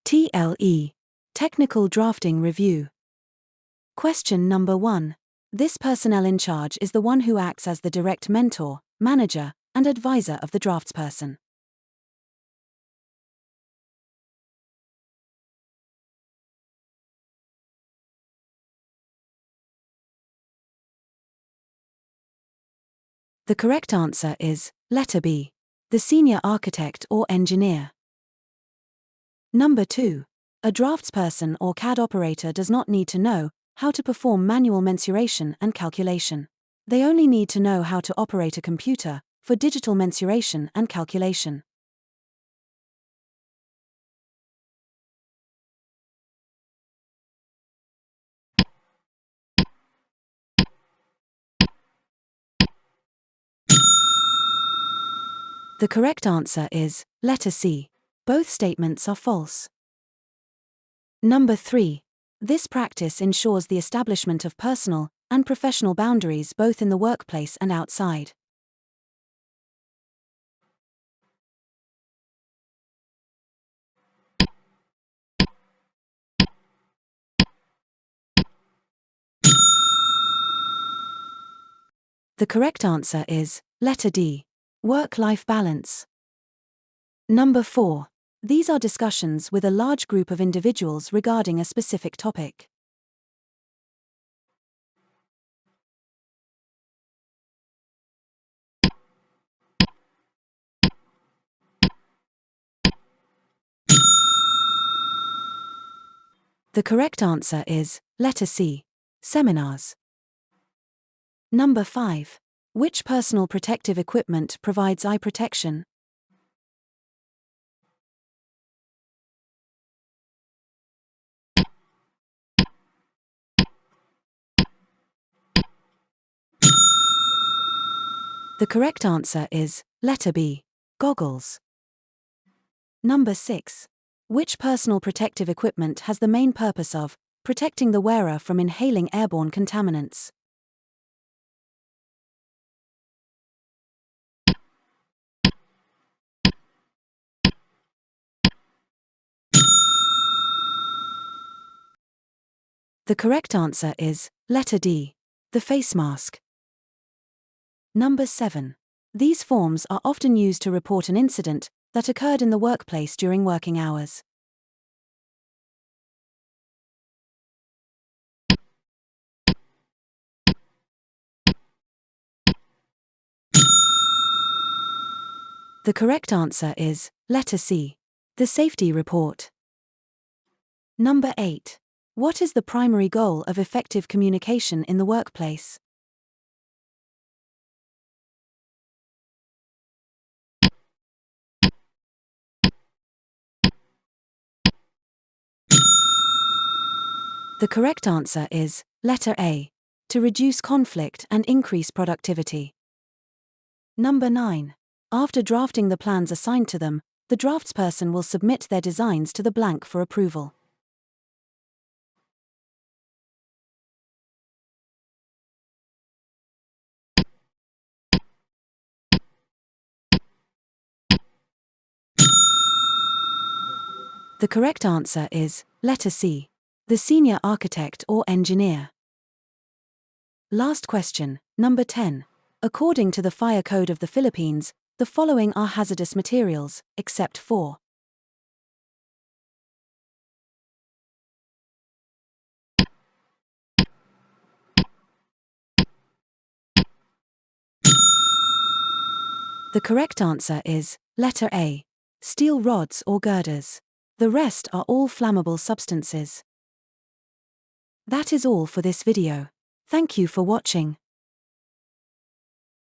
TLE. Technical Drafting Review. Question number 1. This personnel in charge is the one who acts as the direct mentor, manager, and advisor of the draftsperson. The correct answer is letter B, the senior architect or engineer. Number 2. A draftsperson or CAD operator does not need to know how to perform manual mensuration and calculation. They only need to know how to operate a computer for digital mensuration and calculation. The correct answer is letter C. Both statements are false. Number 3. This practice ensures the establishment of personal and professional boundaries both in the workplace and outside. The correct answer is letter D. Work-life balance. Number 4. These are discussions with a large group of individuals regarding a specific topic. The correct answer is letter C. Seminars. Number 5. Which personal protective equipment provides eye protection? The correct answer is letter B. Goggles. Number 6. Which personal protective equipment has the main purpose of protecting the wearer from inhaling airborne contaminants? The correct answer is letter D. The face mask. Number 7. These forms are often used to report an incident that occurred in the workplace during working hours. The correct answer is letter C. The safety report. Number 8. What is the primary goal of effective communication in the workplace? The correct answer is letter A. To reduce conflict and increase productivity. Number 9. After drafting the plans assigned to them, the draftsperson will submit their designs to the blank for approval. The correct answer is letter C. The senior architect or engineer. Last question, number 10. According to the Fire Code of the Philippines, the following are hazardous materials, except for The correct answer is letter A. Steel rods or girders. The rest are all flammable substances. That is all for this video. Thank you for watching.